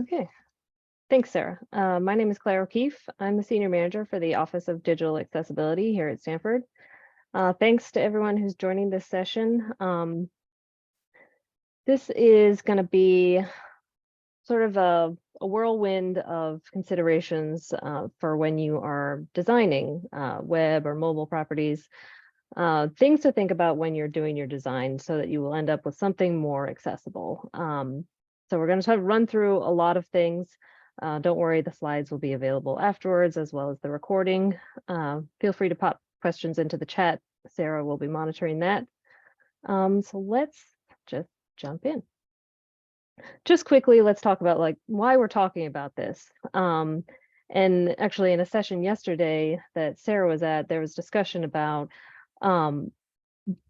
Okay, thanks, Sarah. My name is Claire O'Keefe. I'm the Senior Manager for the Office of Digital Accessibility here at Stanford. Thanks to everyone who's joining this session. This is going to be sort of a whirlwind of considerations for when you are designing web or mobile properties. Things to think about when you're doing your design so that you will end up with something more accessible. So we're going to run through a lot of things. Don't worry, the slides will be available afterwards as well as the recording. Feel free to pop questions into the chat. Sarah will be monitoring that. So let's just jump in. Just quickly, let's talk about like why we're talking about this. And actually in a session yesterday that Sarah was at, there was discussion about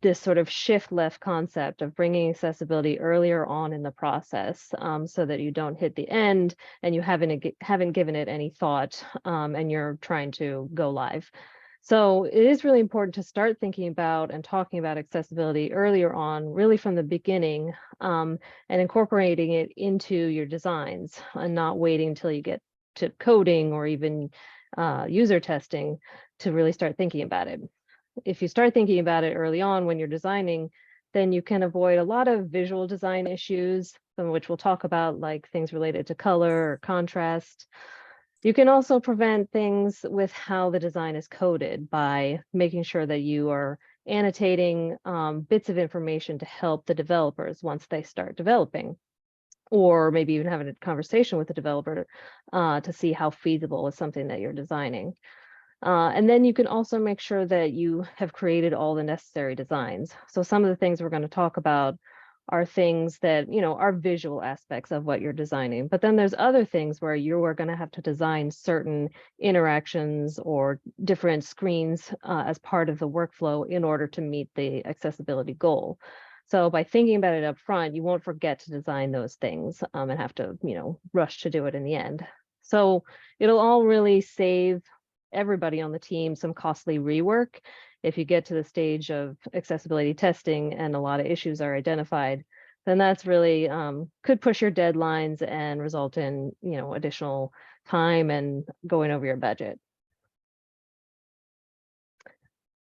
this sort of shift left concept of bringing accessibility earlier on in the process, so that you don't hit the end and you haven't given it any thought, and you're trying to go live. So it is really important to start thinking about and talking about accessibility earlier on, really from the beginning, and incorporating it into your designs and not waiting until you get to coding or even user testing to really start thinking about it. If you start thinking about it early on when you're designing, then you can avoid a lot of visual design issues, some of which we'll talk about, like things related to color or contrast. You can also prevent things with how the design is coded by making sure that you are annotating bits of information to help the developers once they start developing, or maybe even having a conversation with the developer to see how feasible is something that you're designing. And then you can also make sure that you have created all the necessary designs. So some of the things we're going to talk about are things that, are visual aspects of what you're designing. But then there's other things where you are going to have to design certain interactions or different screens as part of the workflow in order to meet the accessibility goal. So by thinking about it up front, you won't forget to design those things and have to, rush to do it in the end. So it'll all really save everybody on the team some costly rework. If you get to the stage of accessibility testing and a lot of issues are identified, then that's really could push your deadlines and result in additional time and going over your budget.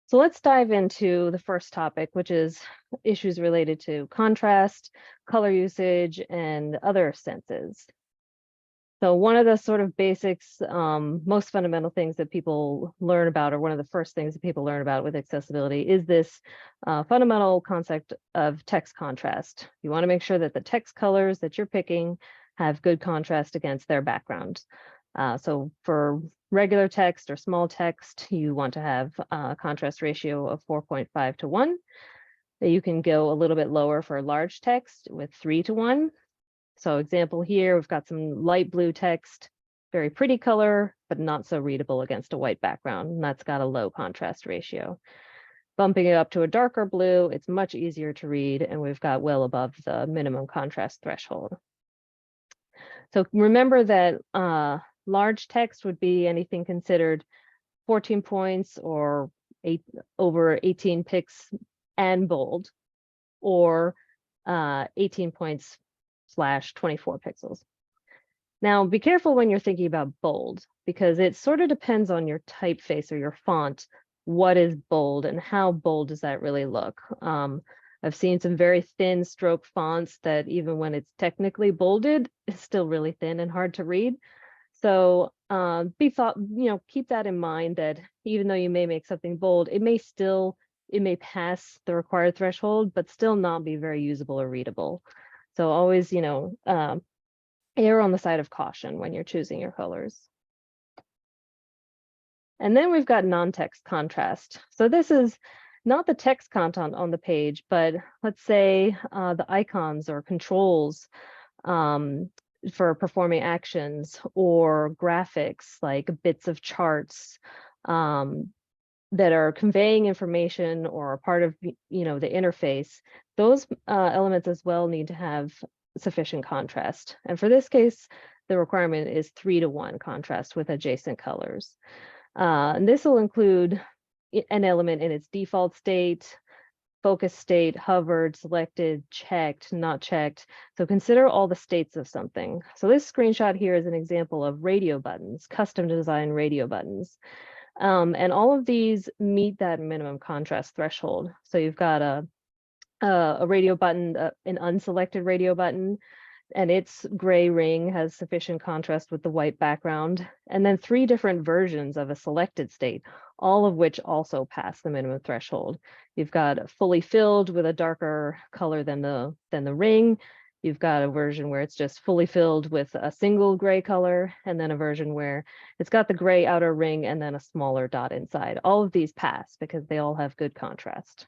So let's dive into the first topic, which is issues related to contrast, color usage, and other senses. So one of the sort of basics, most fundamental things that people learn about, or one of the first things that people learn about with accessibility, is this fundamental concept of text contrast. You want to make sure that the text colors that you're picking have good contrast against their background. So for regular text or small text, you want to have a contrast ratio of 4.5 to 1. You can go a little bit lower for large text with 3 to 1. So example here, we've got some light blue text, very pretty color, but not so readable against a white background, and that's got a low contrast ratio. Bumping it up to a darker blue, it's much easier to read, and we've got well above the minimum contrast threshold. So remember that large text would be anything considered 14 points or over 18 pixels and bold, or 18 points / 24 pixels. Now, be careful when you're thinking about bold, because it sort of depends on your typeface or your font, what is bold and how bold does that really look. I've seen some very thin stroke fonts that even when it's technically bolded, it's still really thin and hard to read. So keep that in mind, that even though you may make something bold, it may pass the required threshold, but still not be very usable or readable. So always, err on the side of caution when you're choosing your colors. And then we've got non-text contrast. So this is not the text content on the page, but let's say the icons or controls for performing actions, or graphics like bits of charts that are conveying information or are part of the interface. Those elements as well need to have sufficient contrast. And for this case, the requirement is 3 to 1 contrast with adjacent colors. And this will include an element in its default state, focus state, hovered, selected, checked, not checked. So consider all the states of something. So this screenshot here is an example of radio buttons, custom design radio buttons. And all of these meet that minimum contrast threshold. So you've got a radio button, an unselected radio button, and its gray ring has sufficient contrast with the white background, and then 3 different versions of a selected state, all of which also pass the minimum threshold. You've got fully filled with a darker color than the ring. You've got a version where it's just fully filled with a single gray color, and then a version where it's got the gray outer ring and then a smaller dot inside. All of these pass because they all have good contrast.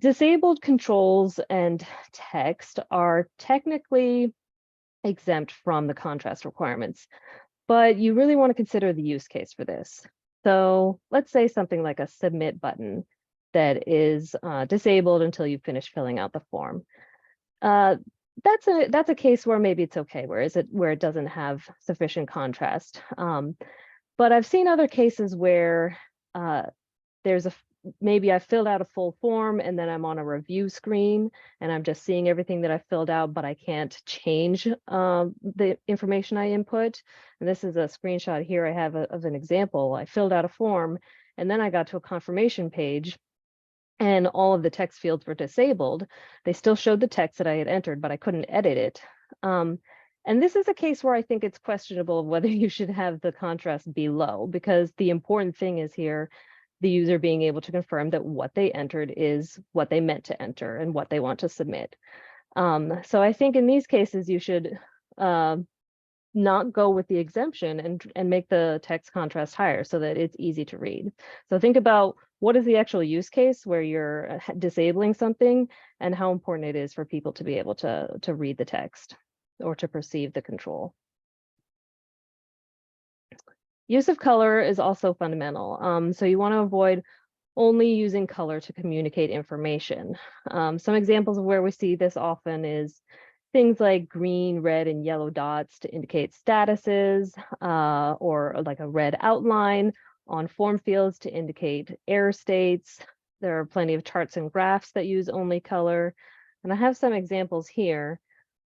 Disabled controls and text are technically exempt from the contrast requirements, but you really want to consider the use case for this. So let's say something like a submit button that is disabled until you finish filling out the form. That's a case where maybe it's okay, where it doesn't have sufficient contrast. But I've seen other cases where maybe I filled out a full form and then I'm on a review screen and I'm just seeing everything that I filled out, but I can't change the information I input. And this is a screenshot here I have of an example. I filled out a form and then I got to a confirmation page and all of the text fields were disabled. They still showed the text that I had entered, but I couldn't edit it. And this is a case where I think it's questionable whether you should have the contrast be low, because the important thing is here the user being able to confirm that what they entered is what they meant to enter and what they want to submit. So I think in these cases, you should not go with the exemption and make the text contrast higher so that it's easy to read. So think about what is the actual use case where you're disabling something and how important it is for people to be able to read the text or to perceive the control. Use of color is also fundamental. So you want to avoid only using color to communicate information. Some examples of where we see this often is things like green, red, and yellow dots to indicate statuses, or like a red outline on form fields to indicate error states. There are plenty of charts and graphs that use only color. And I have some examples here.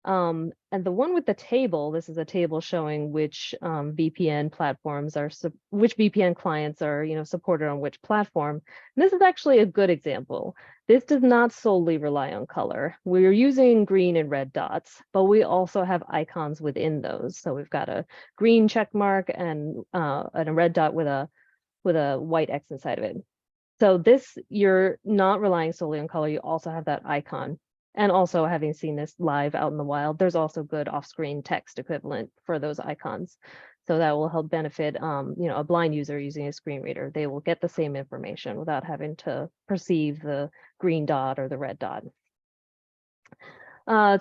And the one with the table, this is a table showing which VPN platforms are, which VPN clients are, supported on which platform. And this is actually a good example. This does not solely rely on color. We're using green and red dots, but we also have icons within those. So we've got a green check mark and a red dot with a white X inside of it. So this, you're not relying solely on color. You also have that icon. And also, having seen this live out in the wild, there's also good off-screen text equivalent for those icons. So that will help benefit, a blind user using a screen reader. They will get the same information without having to perceive the green dot or the red dot.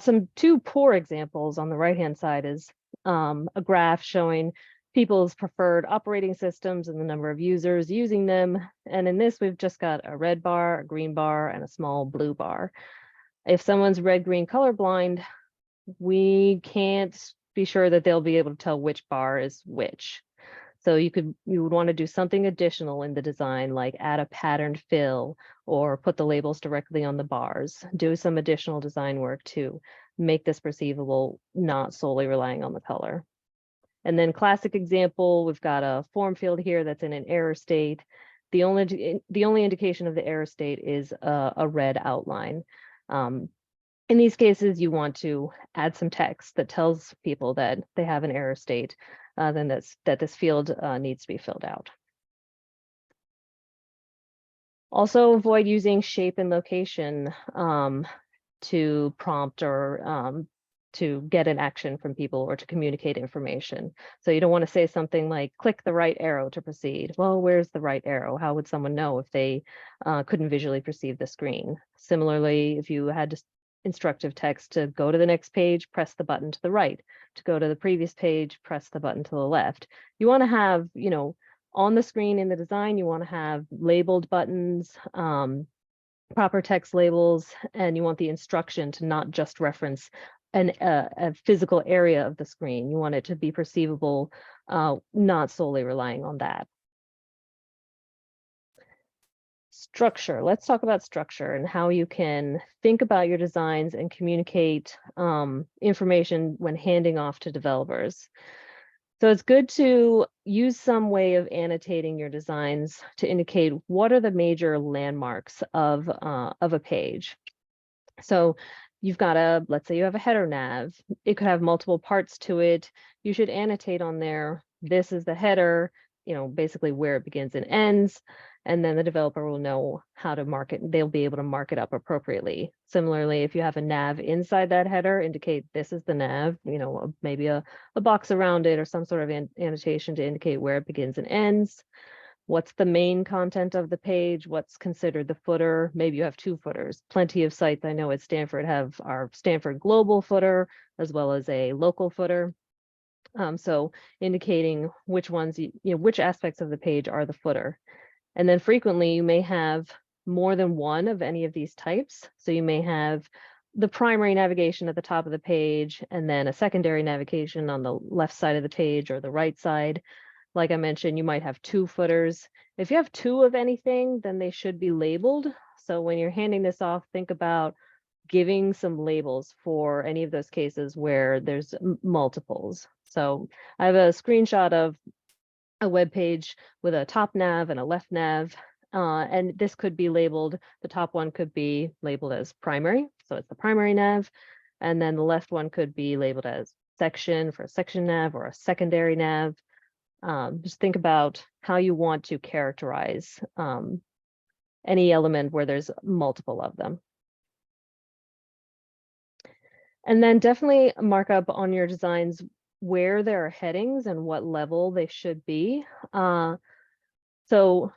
Some 2 poor examples on the right-hand side is a graph showing people's preferred operating systems and the number of users using them. And in this, we've just got a red bar, a green bar, and a small blue bar. If someone's red-green colorblind, we can't be sure that they'll be able to tell which bar is which. So you would want to do something additional in the design, like add a patterned fill or put the labels directly on the bars. Do some additional design work to make this perceivable, not solely relying on the color. And then classic example, we've got a form field here that's in an error state. The only indication of the error state is a red outline. In these cases, you want to add some text that tells people that they have an error state, then that this field needs to be filled out. Also avoid using shape and location to prompt or to get an action from people or to communicate information. So you don't want to say something like, click the right arrow to proceed. Well, where's the right arrow? How would someone know if they couldn't visually perceive the screen? Similarly, if you had instructive text to go to the next page, press the button to the right. To go to the previous page, press the button to the left. You want to have, on the screen in the design, you want to have labeled buttons, proper text labels, and you want the instruction to not just reference a physical area of the screen. You want it to be perceivable, not solely relying on that. Structure. Let's talk about structure and how you can think about your designs and communicate information when handing off to developers. So it's good to use some way of annotating your designs to indicate what are the major landmarks of a page. So you've got let's say you have a header nav. It could have multiple parts to it. You should annotate on there, this is the header, basically where it begins and ends. And then the developer will know how to mark it. They'll be able to mark it up appropriately. Similarly, if you have a nav inside that header, indicate this is the nav, maybe a box around it or some sort of annotation to indicate where it begins and ends. What's the main content of the page? What's considered the footer? Maybe you have two footers. Plenty of sites I know at Stanford have our Stanford Global footer as well as a local footer. So indicating which ones, which aspects of the page are the footer. And then frequently you may have more than one of any of these types. So you may have the primary navigation at the top of the page and then a secondary navigation on the left side of the page or the right side. Like I mentioned, you might have two footers. If you have two of anything, then they should be labeled. So when you're handing this off, think about giving some labels for any of those cases where there's multiples. So I have a screenshot of a web page with a top nav and a left nav. And this could be labeled, the top one could be labeled as primary. So it's the primary nav. And then the left one could be labeled as section for a section nav or a secondary nav. Just think about how you want to characterize any element where there's multiple of them. And then definitely mark up on your designs where there are headings and what level they should be. So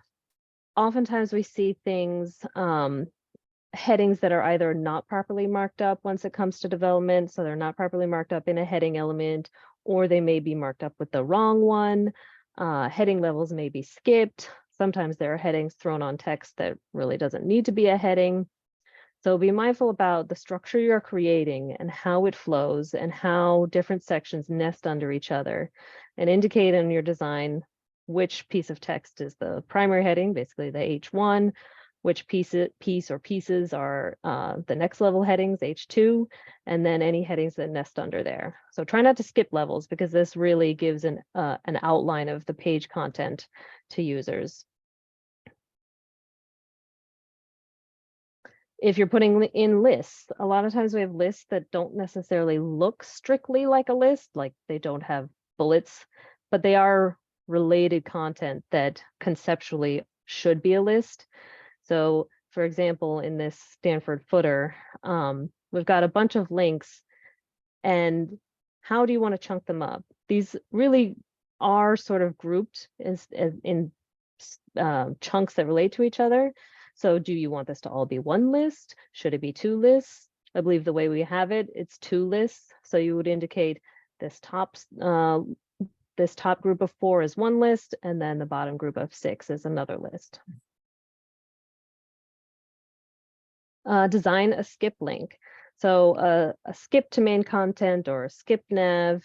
oftentimes we see things, headings that are either not properly marked up once it comes to development, so they're not properly marked up in a heading element, or they may be marked up with the wrong one. Heading levels may be skipped. Sometimes there are headings thrown on text that really doesn't need to be a heading. So be mindful about the structure you're creating and how it flows and how different sections nest under each other, and indicate in your design which piece of text is the primary heading, basically the H1, which piece or pieces are the next level headings, H2, and then any headings that nest under there. So try not to skip levels because this really gives an outline of the page content to users. If you're putting in lists, a lot of times we have lists that don't necessarily look strictly like a list, like they don't have bullets, but they are related content that conceptually should be a list. So for example, in this Stanford footer, we've got a bunch of links, and how do you want to chunk them up? These really are sort of grouped in chunks that relate to each other. So do you want this to all be one list? Should it be two lists? I believe the way we have it, it's two lists. So you would indicate this top group of 4 is one list, and then the bottom group of 6 is another list. Design a skip link. So a skip to main content or a skip nav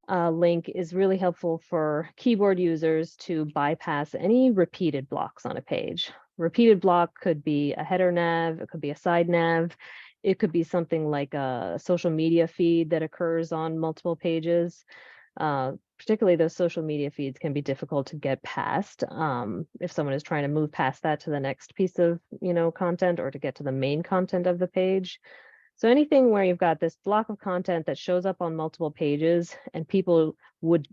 link is really helpful for keyboard users to bypass any repeated blocks on a page. Repeated block could be a header nav, it could be a side nav, it could be something like a social media feed that occurs on multiple pages. Particularly those social media feeds can be difficult to get past if someone is trying to move past that to the next piece of content or to get to the main content of the page. So anything where you've got this block of content that shows up on multiple pages and people would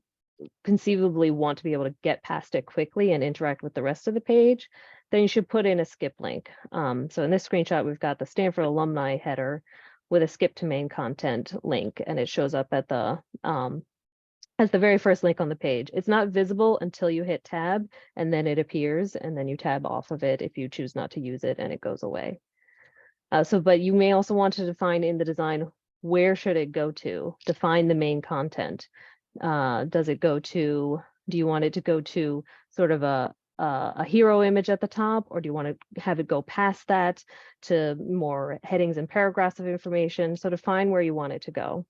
conceivably want to be able to get past it quickly and interact with the rest of the page, then you should put in a skip link. So in this screenshot, we've got the Stanford alumni header with a skip to main content link, and it shows up at the as the very first link on the page. It's not visible until you hit tab, and then it appears, and then you tab off of it if you choose not to use it, and it goes away. But you may also want to define in the design, where should it go to? Define the main content. Does it go to, do you want it to go to sort of a hero image at the top, or do you want to have it go past that to more headings and paragraphs of information? So define where you want it to go.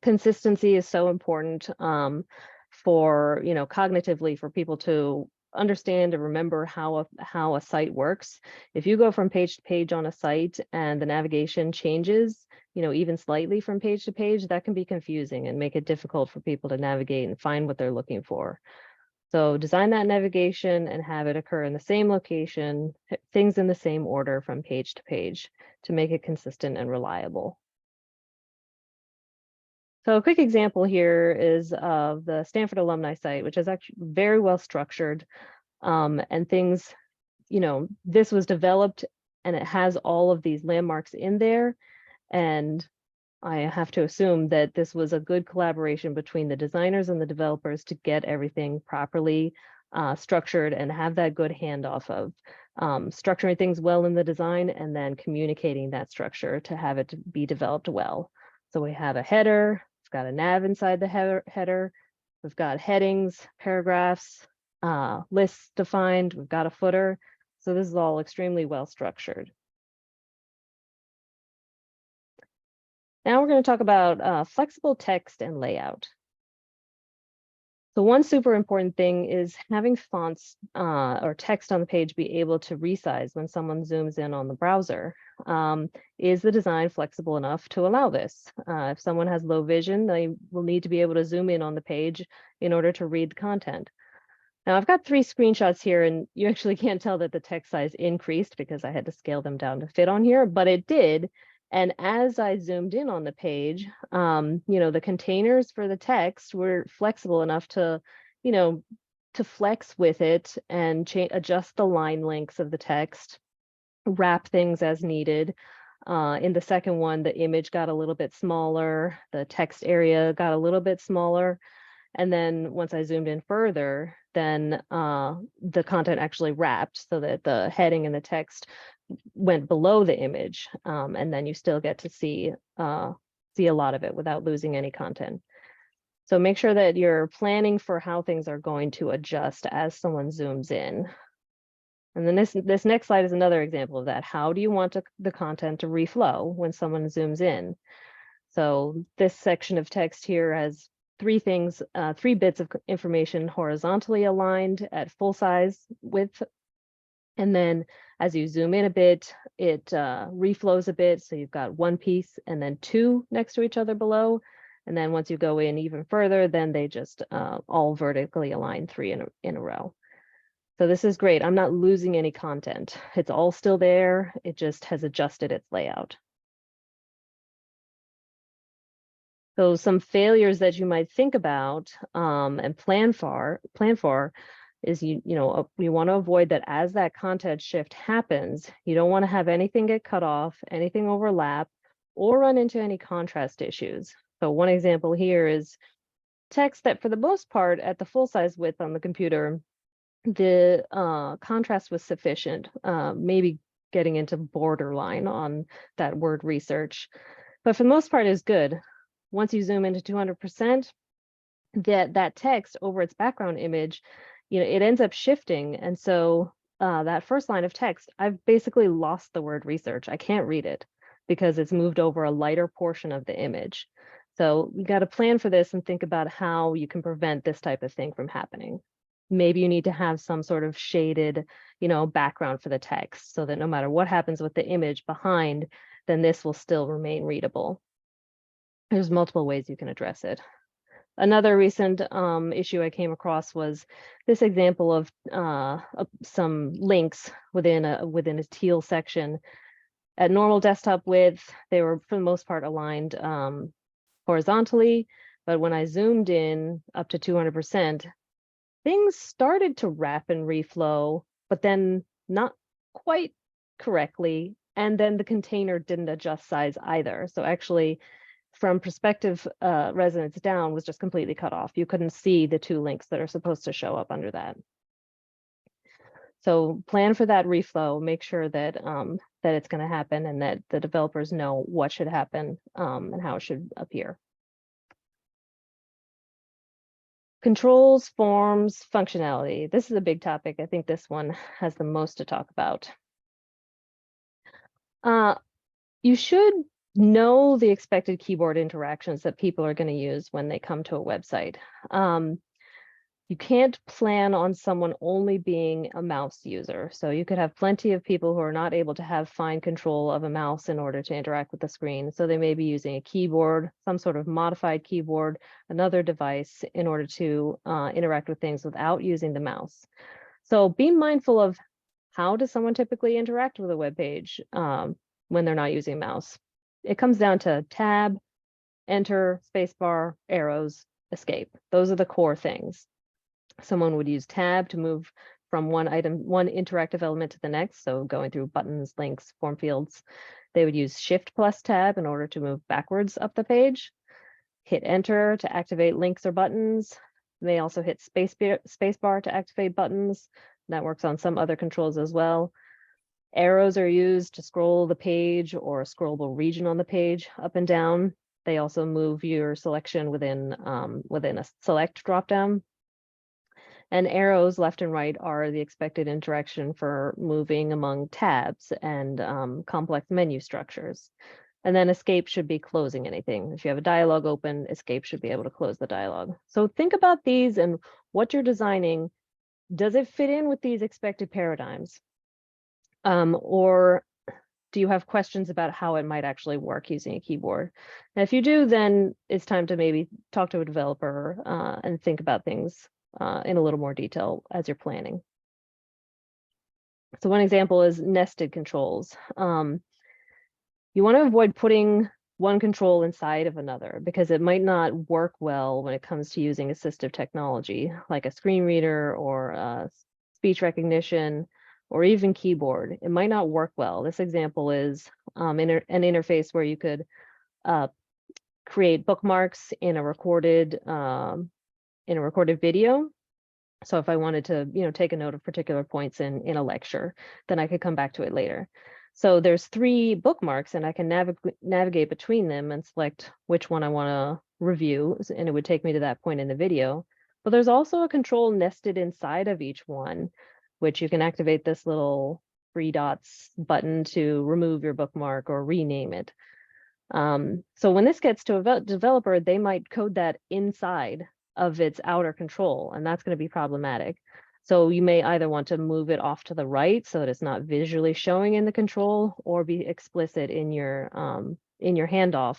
Consistency is so important. for, cognitively for people to understand and remember how a site works. If you go from page to page on a site and the navigation changes, even slightly from page to page, that can be confusing and make it difficult for people to navigate and find what they're looking for. So design that navigation and have it occur in the same location, things in the same order from page to page to make it consistent and reliable. So a quick example here is of the Stanford alumni site, which is actually very well structured, and things, this was developed and it has all of these landmarks in there. And I have to assume that this was a good collaboration between the designers and the developers to get everything properly structured and have that good handoff of structuring things well in the design and then communicating that structure to have it be developed well. So we have a header, it's got a nav inside the header, we've got headings, paragraphs, lists defined, we've got a footer. So this is all extremely well structured. Now we're going to talk about flexible text and layout. So one super important thing is having fonts or text on the page be able to resize when someone zooms in on the browser. Is the design flexible enough to allow this? If someone has low vision, they will need to be able to zoom in on the page in order to read the content. Now I've got 3 screenshots here, and you actually can't tell that the text size increased because I had to scale them down to fit on here, but it did. And as I zoomed in on the page, the containers for the text were flexible enough to, to flex with it and adjust the line lengths of the text, wrap things as needed. In the second one, the image got a little bit smaller, the text area got a little bit smaller. And then once I zoomed in further, then the content actually wrapped so that the heading and the text went below the image, and then you still get to see a lot of it without losing any content. So make sure that you're planning for how things are going to adjust as someone zooms in. And then this next slide is another example of that. How do you want the content to reflow when someone zooms in? So this section of text here has 3 things, 3 bits of information horizontally aligned at full size width. And then as you zoom in a bit, it reflows a bit. So you've got 1 piece and then 2 next to each other below. And then once you go in even further, then they just all vertically align 3 in a row. So this is great. I'm not losing any content. It's all still there. It just has adjusted its layout. So some failures that you might think about and plan for is you want to avoid that as that content shift happens. You don't want to have anything get cut off, anything overlap, or run into any contrast issues. So one example here is text that for the most part at the full size width on the computer, the contrast was sufficient, maybe getting into borderline on that word research, but for the most part is good. Once you zoom into 200%, that text over its background image, it ends up shifting. And so that first line of text, I've basically lost the word research. I can't read it because it's moved over a lighter portion of the image. So you got to plan for this and think about how you can prevent this type of thing from happening. Maybe you need to have some sort of shaded, background for the text so that no matter what happens with the image behind, then this will still remain readable. There's multiple ways you can address it. Another recent issue I came across was this example of some links within a teal section. At normal desktop width, they were for the most part aligned horizontally, but when I zoomed in up to 200%, things started to wrap and reflow, but then not quite correctly, and then the container didn't adjust size either. So actually, from perspective resonance down was just completely cut off. You couldn't see the 2 links that are supposed to show up under that. So plan for that reflow, make sure that that it's going to happen and that the developers know what should happen and how it should appear. Controls, forms, functionality. This is a big topic. I think this one has the most to talk about. You should the expected keyboard interactions that people are going to use when they come to a website. You can't plan on someone only being a mouse user. So you could have plenty of people who are not able to have fine control of a mouse in order to interact with the screen. So they may be using a keyboard, some sort of modified keyboard, another device in order to interact with things without using the mouse. So be mindful of how does someone typically interact with a web page when they're not using a mouse. It comes down to tab, enter, spacebar, arrows, escape. Those are the core things. Someone would use tab to move from one interactive element to the next. So going through buttons, links, form fields. They would use shift plus tab in order to move backwards up the page. Hit enter to activate links or buttons. They also hit spacebar to activate buttons. That works on some other controls as well. Arrows are used to scroll the page or a scrollable region on the page up and down. They also move your selection within a select dropdown. And arrows left and right are the expected interaction for moving among tabs and complex menu structures. And then escape should be closing anything. If you have a dialog open, escape should be able to close the dialog. So think about these and what you're designing. Does it fit in with these expected paradigms? Or do you have questions about how it might actually work using a keyboard? And if you do, then it's time to maybe talk to a developer and think about things in a little more detail as you're planning. So one example is nested controls. You want to avoid putting one control inside of another because it might not work well when it comes to using assistive technology like a screen reader or speech recognition or even keyboard. It might not work well. This example is an interface where you could create bookmarks in a recorded video. So if I wanted to, take a note of particular points in a lecture, then I could come back to it later. So there's 3 bookmarks and I can navigate between them and select which one I want to review, and it would take me to that point in the video. But there's also a control nested inside of each one, which you can activate this little 3 dots button to remove your bookmark or rename it. So when this gets to a developer, they might code that inside of its outer control, and that's going to be problematic. So you may either want to move it off to the right so that it's not visually showing in the control, or be explicit in your handoff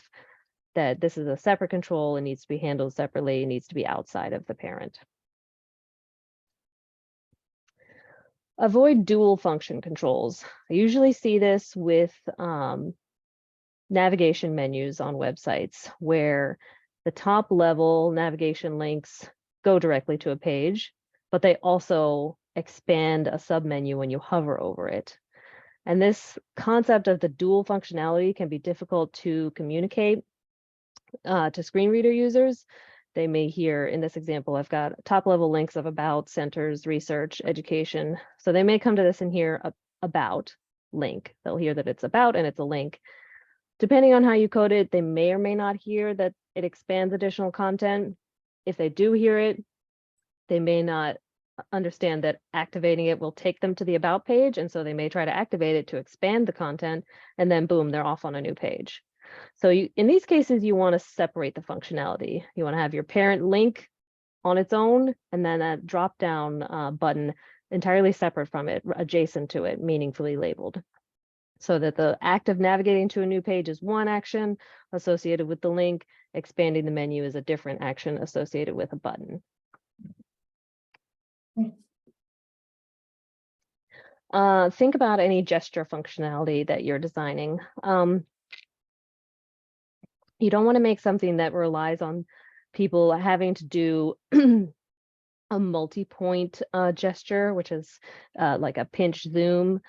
that this is a separate control and needs to be handled separately, it needs to be outside of the parent. Avoid dual function controls. I usually see this with navigation menus on websites where the top level navigation links go directly to a page, but they also expand a submenu when you hover over it. And this concept of the dual functionality can be difficult to communicate to screen reader users. They may hear, in this example, I've got top level links of about, centers, research, education. So they may come to this and hear about link. They'll hear that it's about and it's a link. Depending on how you code it, they may or may not hear that it expands additional content. If they do hear it, they may not understand that activating it will take them to the about page. And so they may try to activate it to expand the content, and then boom, they're off on a new page. So in these cases, you want to separate the functionality. You want to have your parent link on its own, and then that drop down button entirely separate from it, adjacent to it, meaningfully labeled. So that the act of navigating to a new page is one action associated with the link, expanding the menu is a different action associated with a button. Think about any gesture functionality that you're designing. You don't want to make something that relies on people having to do a multi-point gesture, which is like a pinch zoom,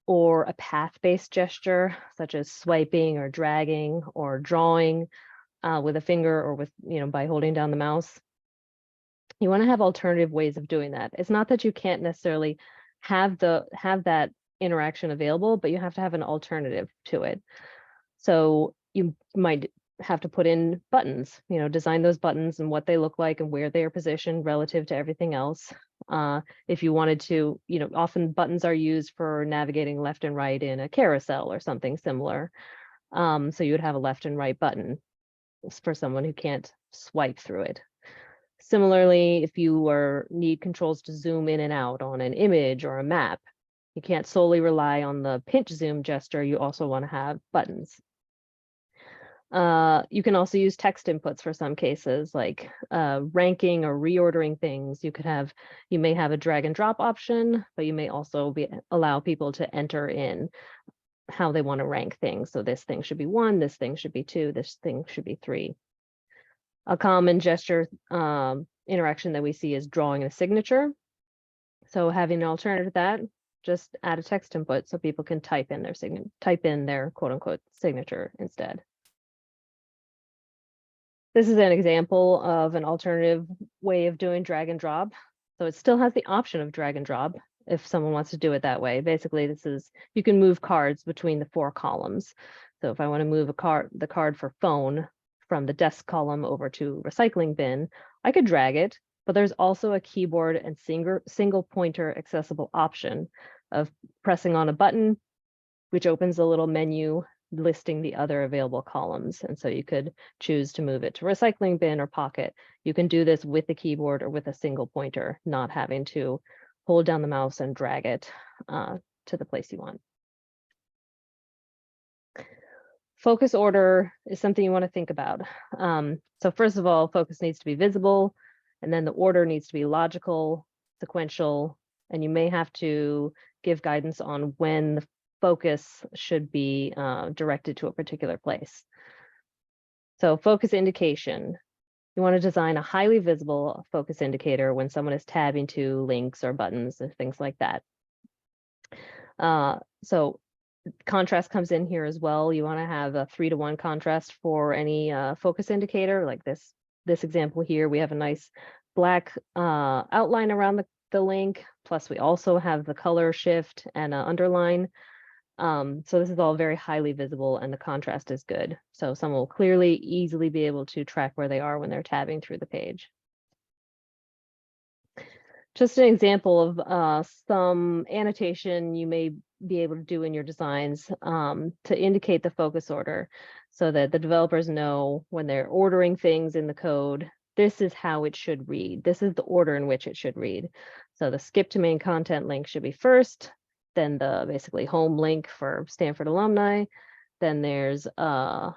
or a path-based gesture, such as swiping or dragging or drawing with a finger or with, by holding down the mouse. You want to have alternative ways of doing that. It's not that you can't necessarily have that interaction available, but you have to have an alternative to it. So you might have to put in buttons, design those buttons and what they look like and where they are positioned relative to everything else. If you wanted to, often buttons are used for navigating left and right in a carousel or something similar. So you would have a left and right button for someone who can't swipe through it. Similarly, if you need controls to zoom in and out on an image or a map, you can't solely rely on the pinch zoom gesture. You also want to have buttons. You can also use text inputs for some cases, like ranking or reordering things. You may have a drag and drop option, but you may also allow people to enter in how they want to rank things. So this thing should be 1, this thing should be 2, this thing should be 3. A common gesture interaction that we see is drawing a signature. So having an alternative to that, just add a text input so people can type in their quote unquote signature instead. This is an example of an alternative way of doing drag and drop. So it still has the option of drag and drop if someone wants to do it that way. Basically, you can move cards between the 4 columns. So if I want to move the card for phone from the desk column over to recycling bin, I could drag it, but there's also a keyboard and single pointer accessible option of pressing on a button, which opens a little menu listing the other available columns. And so you could choose to move it to recycling bin or pocket. You can do this with the keyboard or with a single pointer, not having to hold down the mouse and drag it to the place you want. Focus order is something you want to think about. So first of all, focus needs to be visible, and then the order needs to be logical, sequential, and you may have to give guidance on when the focus should be directed to a particular place. So focus indication. You want to design a highly visible focus indicator when someone is tabbing to links or buttons and things like that. So contrast comes in here as well. You want to have a 3-to-1 contrast for any focus indicator. Like this example here, we have a nice black outline around the link. Plus we also have the color shift and underline. So this is all very highly visible and the contrast is good. So someone will easily be able to track where they are when they're tabbing through the page. Just an example of some annotation you may be able to do in your designs to indicate the focus order so that the developers know when they're ordering things in the code, this is how it should read. This is the order in which it should read. So the skip to main content link should be first, then the basically home link for Stanford alumni. Then there's a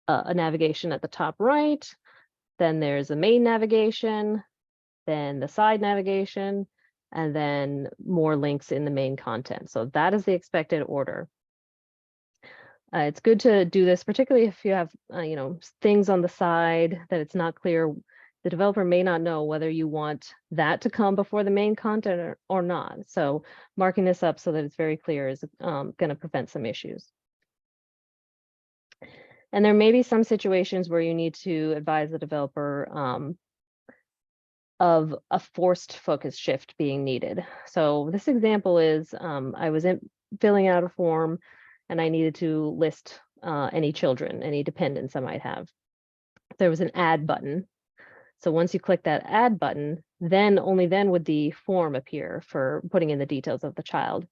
navigation at the top right. Then there's a main navigation, then the side navigation, and then more links in the main content. So that is the expected order. It's good to do this, particularly if you have things on the side that it's not clear. The developer may not know whether you want that to come before the main content or not. So marking this up so that it's very clear is going to prevent some issues. And there may be some situations where you need to advise the developer of a forced focus shift being needed. So this example is I was filling out a form and I needed to list any children, any dependents I might have. There was an add button. So once you click that add button, then only then would the form appear for putting in the details of the child.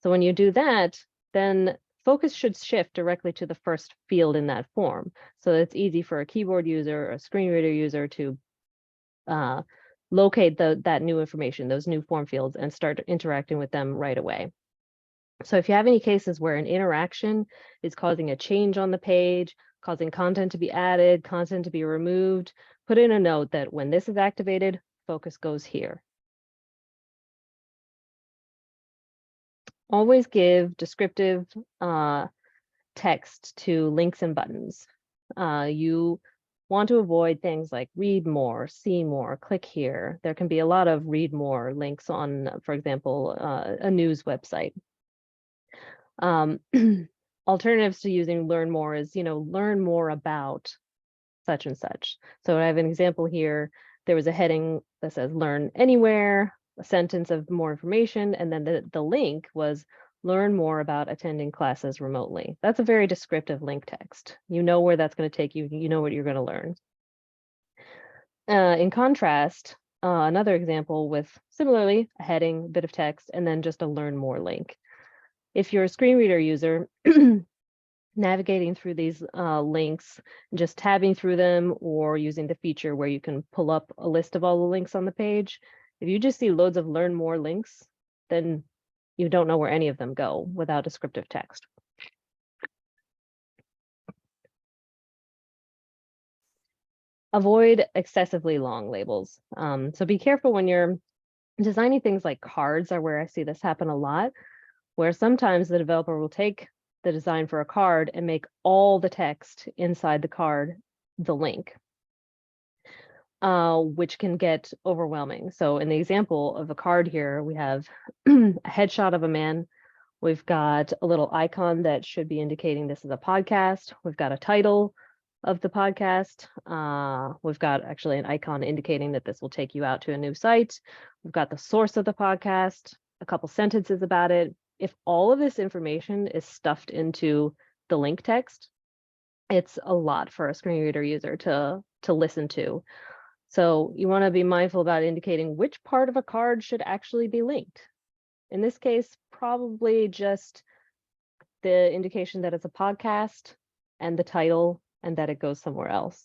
So when you do that, then focus should shift directly to the first field in that form. So it's easy for a keyboard user or a screen reader user to locate that new information, those new form fields, and start interacting with them right away. So if you have any cases where an interaction is causing a change on the page, causing content to be added, content to be removed, put in a note that when this is activated, focus goes here. Always give descriptive text to links and buttons. You want to avoid things like read more, see more, click here. There can be a lot of read more links on, for example, a news website. Alternatives to using learn more is, learn more about such and such. So I have an example here. There was a heading that says learn anywhere, a sentence of more information, and then the link was learn more about attending classes remotely. That's a very descriptive link text. You know where that's going to take you. You know what you're going to learn. In contrast, another example with similarly a heading, a bit of text, and then just a learn more link. If you're a screen reader user, navigating through these links, just tabbing through them, or using the feature where you can pull up a list of all the links on the page. If you just see loads of learn more links, then you don't know where any of them go without descriptive text. Avoid excessively long labels. So be careful when you're designing things like cards, are where I see this happen a lot, where sometimes the developer will take the design for a card and make all the text inside the card the link, which can get overwhelming. So in the example of a card here, we have a headshot of a man. We've got a little icon that should be indicating this is a podcast. We've got a title of the podcast. We've got actually an icon indicating that this will take you out to a new site. We've got the source of the podcast, a couple sentences about it. If all of this information is stuffed into the link text, it's a lot for a screen reader user to listen to. So you want to be mindful about indicating which part of a card should actually be linked. In this case, probably just the indication that it's a podcast and the title and that it goes somewhere else.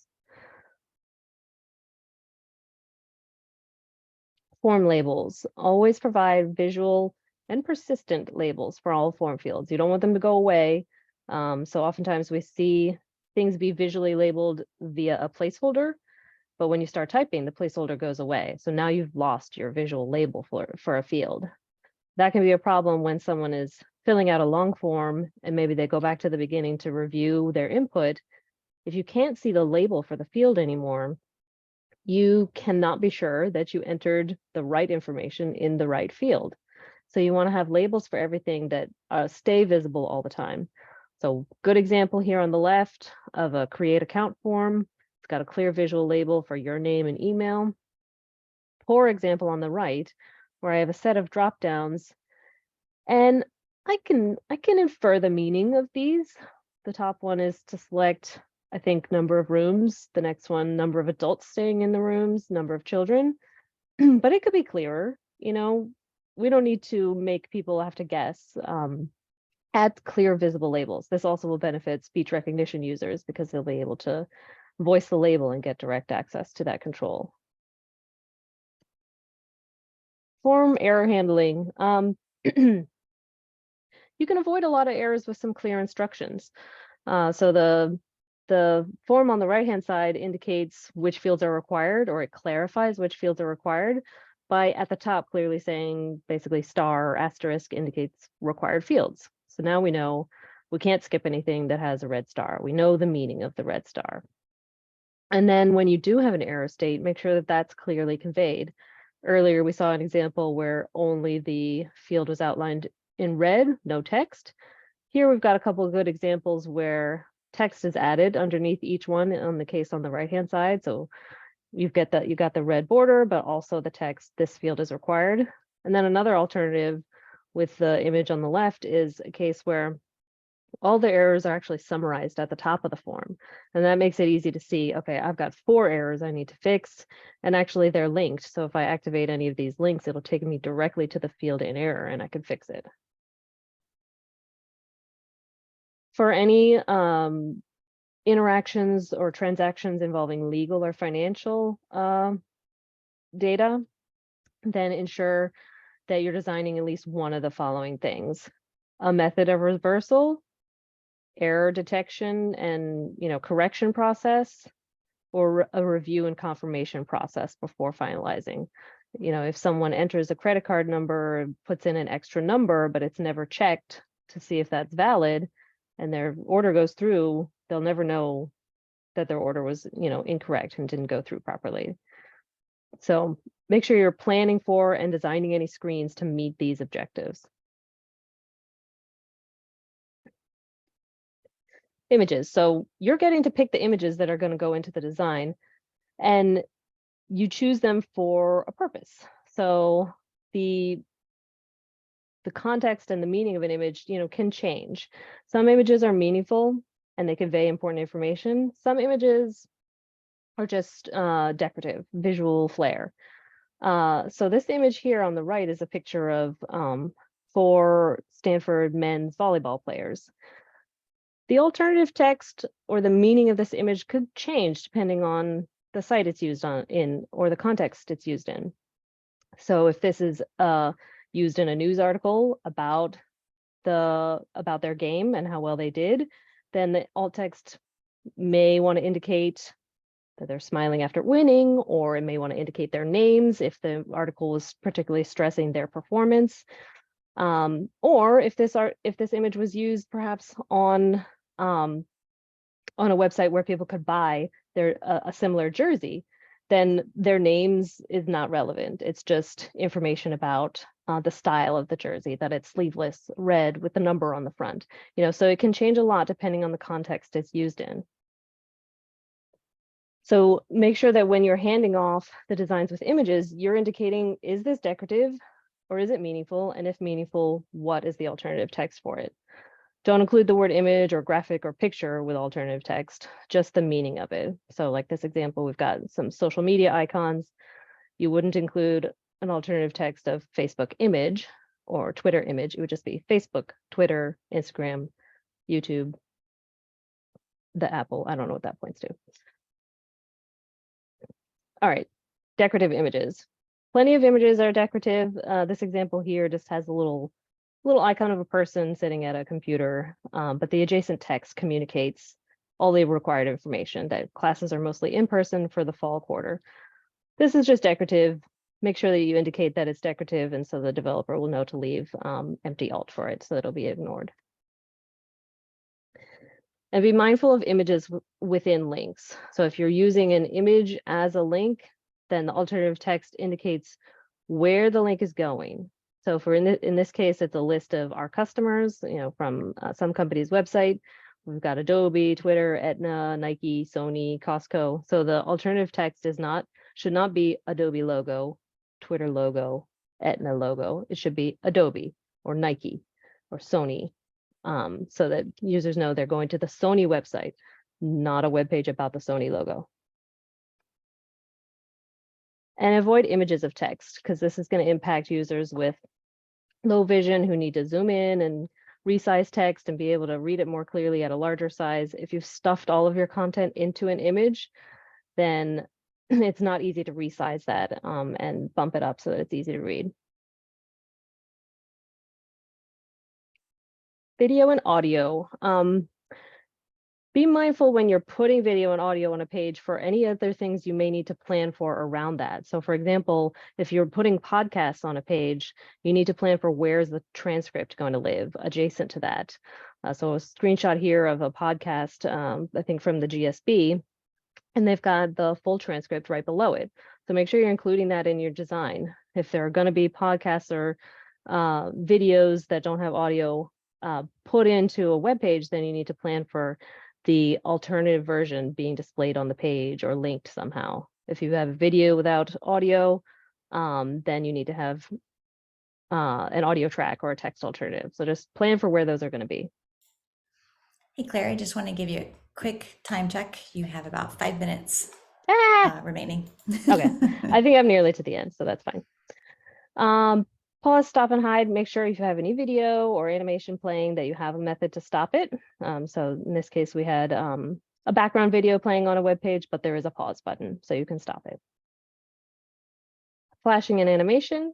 Form labels. Always provide visual and persistent labels for all form fields. You don't want them to go away. So oftentimes we see things be visually labeled via a placeholder, but when you start typing, the placeholder goes away. So now you've lost your visual label for a field. That can be a problem when someone is filling out a long form and maybe they go back to the beginning to review their input. If you can't see the label for the field anymore, you cannot be sure that you entered the right information in the right field. So you want to have labels for everything that stay visible all the time. So good example here on the left of a create account form. It's got a clear visual label for your name and email. Poor example on the right, where I have a set of drop downs, and I can infer the meaning of these. The top one is to select, I think, number of rooms. The next one, number of adults staying in the rooms, number of children. But it could be clearer. You know, we don't need to make people have to guess. Add clear, visible labels. This also will benefit speech recognition users because they'll be able to voice the label and get direct access to that control. Form error handling. You can avoid a lot of errors with some clear instructions. So the form on the right-hand side indicates which fields are required, or it clarifies which fields are required by at the top clearly saying basically star or asterisk indicates required fields. So now we know we can't skip anything that has a red star. We know the meaning of the red star. And then when you do have an error state, make sure that that's clearly conveyed. Earlier, we saw an example where only the field was outlined in red, no text. Here we've got a couple of good examples where text is added underneath each one on the case on the right-hand side. So you got the red border, but also the text, this field is required. And then another alternative with the image on the left is a case where all the errors are actually summarized at the top of the form. And that makes it easy to see, okay, I've got 4 errors I need to fix, and actually they're linked. So if I activate any of these links, it'll take me directly to the field in error and I can fix it. For any interactions or transactions involving legal or financial data, then ensure that you're designing at least one of the following things: a method of reversal, error detection and correction process, or a review and confirmation process before finalizing. If someone enters a credit card number, puts in an extra number, but it's never checked to see if that's valid, and their order goes through, they'll never know that their order was, incorrect and didn't go through properly. So make sure you're planning for and designing any screens to meet these objectives. Images. So you're getting to pick the images that are going to go into the design, and you choose them for a purpose. So the context and the meaning of an image, can change. Some images are meaningful and they convey important information. Some images are just decorative, visual flair. So this image here on the right is a picture of 4 Stanford men's volleyball players. The alternative text or the meaning of this image could change depending on the site it's used in or the context it's used in. So if this is used in a news article about their game and how well they did, then the alt text may want to indicate that they're smiling after winning, or it may want to indicate their names if the article was particularly stressing their performance. Or if this image was used perhaps on a website where people could buy a similar jersey, then their names is not relevant. It's just information about the style of the jersey, that it's sleeveless, red with the number on the front. So it can change a lot depending on the context it's used in. So make sure that when you're handing off the designs with images, you're indicating, is this decorative or is it meaningful? And if meaningful, what is the alternative text for it? Don't include the word image or graphic or picture with alternative text, just the meaning of it. So like this example, we've got some social media icons. You wouldn't include an alternative text of Facebook image or Twitter image. It would just be Facebook, Twitter, Instagram, YouTube, the Apple. I don't know what that points to. All right, decorative images. Plenty of images are decorative. This example here just has a little icon of a person sitting at a computer, but the adjacent text communicates all the required information that classes are mostly in person for the fall quarter. This is just decorative. Make sure that you indicate that it's decorative, and so the developer will know to leave empty alt for it so that it'll be ignored. And be mindful of images within links. So if you're using an image as a link, then the alternative text indicates where the link is going. So for in this case, it's a list of our customers, from some company's website. We've got Adobe, Twitter, Aetna, Nike, Sony, Costco. So the alternative text should not be Adobe logo, Twitter logo, Aetna logo. It should be Adobe or Nike or Sony, so that users know they're going to the Sony website, not a web page about the Sony logo. And avoid images of text, because this is going to impact users with low vision who need to zoom in and resize text and be able to read it more clearly at a larger size. If you've stuffed all of your content into an image, then it's not easy to resize that and bump it up so that it's easy to read. Video and audio. Be mindful when you're putting video and audio on a page for any other things you may need to plan for around that. So for example, if you're putting podcasts on a page, you need to plan for where's the transcript going to live adjacent to that. So a screenshot here of a podcast, I think from the GSB, and they've got the full transcript right below it. So make sure you're including that in your design. If there are going to be podcasts or videos that don't have audio put into a web page, then you need to plan for the alternative version being displayed on the page or linked somehow. If you have a video without audio, then you need to have an audio track or a text alternative. So just plan for where those are going to be. Hey, Claire, I just want to give you a quick time check. You have about 5 minutes remaining. Okay, I think I'm nearly to the end, so that's fine. Pause, stop, and hide. Make sure if you have any video or animation playing that you have a method to stop it. So in this case, we had a background video playing on a web page, but there is a pause button, so you can stop it. Flashing and animation.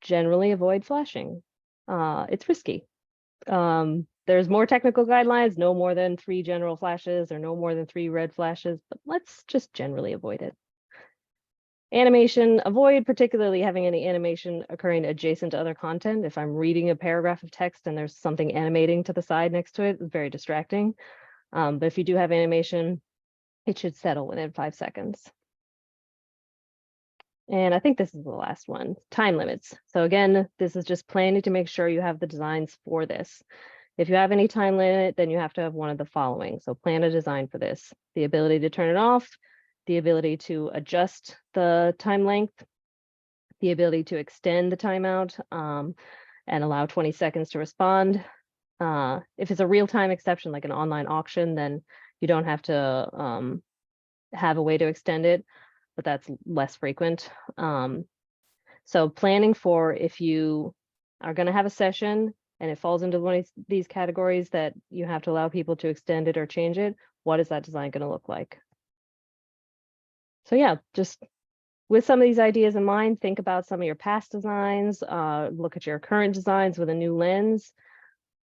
Generally avoid flashing. It's risky. There's more technical guidelines, no more than 3 general flashes or no more than 3 red flashes, but let's just generally avoid it. Animation, avoid particularly having any animation occurring adjacent to other content. If I'm reading a paragraph of text and there's something animating to the side next to it, it's very distracting. But if you do have animation, it should settle within 5 seconds. And I think this is the last one, time limits. So again, this is just planning to make sure you have the designs for this. If you have any time limit, then you have to have one of the following. So plan a design for this: the ability to turn it off, the ability to adjust the time length, the ability to extend the timeout and allow 20 seconds to respond. If it's a real-time exception, like an online auction, then you don't have to have a way to extend it, but that's less frequent. So planning for if you are going to have a session and it falls into one of these categories that you have to allow people to extend it or change it, what is that design going to look like? So yeah, just with some of these ideas in mind, think about some of your past designs, look at your current designs with a new lens.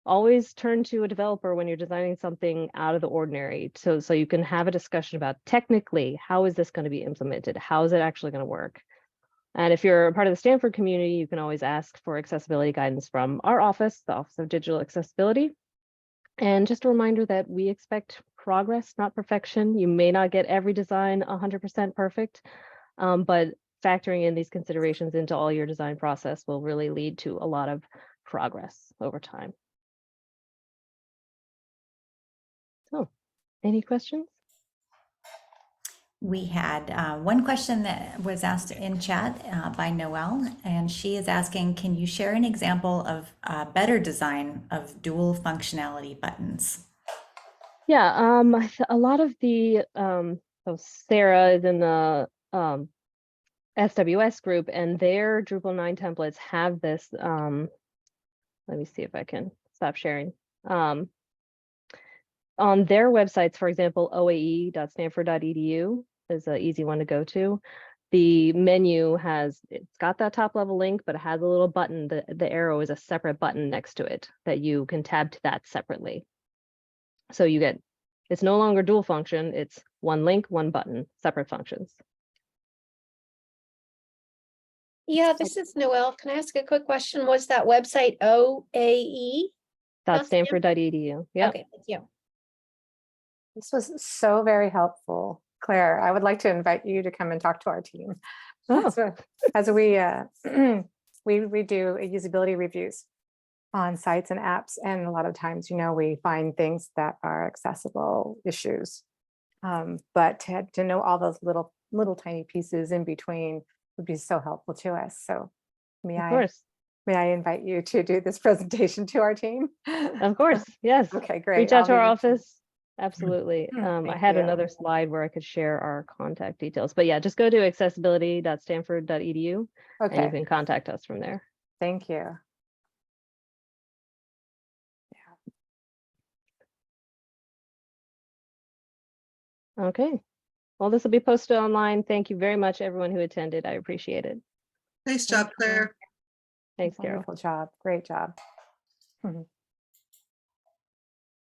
Always turn to a developer when you're designing something out of the ordinary. So you can have a discussion about technically, how is this going to be implemented? How is it actually going to work? And if you're a part of the Stanford community, you can always ask for accessibility guidance from our office, the Office of Digital Accessibility. And just a reminder that we expect progress, not perfection. You may not get every design 100% perfect, but factoring in these considerations into all your design process will really lead to a lot of progress over time. So, any questions? We had one question that was asked in chat by Noelle, and she is asking, can you share an example of a better design of dual functionality buttons? Yeah, a lot of the, so Sarah is in the SWS group, and their Drupal 9 templates have this, let me see if I can stop sharing. On their websites, for example, oae.stanford.edu is an easy one to go to. The menu it's got that top level link, but it has a little button. The arrow is a separate button next to it that you can tab to that separately. So it's no longer dual function, it's one link, one button, separate functions. Yeah, this is Noelle. Can I ask a quick question? Was that website OAE? .stanford.edu. Yeah. Okay, thank you. This was so very helpful, Claire. I would like to invite you to come and talk to our team. Oh. As we do usability reviews on sites and apps, and a lot of times, we find things that are accessible issues. But to know all those little tiny pieces in between would be so helpful to us. So may I invite you to do this presentation to our team? Of course, yes. Okay, great. Reach out to our office. Absolutely. I Thank had you. another slide where I could share our contact details, but yeah, just go to accessibility.stanford.edu and you Okay, can contact us from there. thank you. Okay. Well, this will be posted online. Thank you very much, everyone who attended. I appreciate it. Nice job, Claire. Thanks, Carol. Wonderful job. Great job.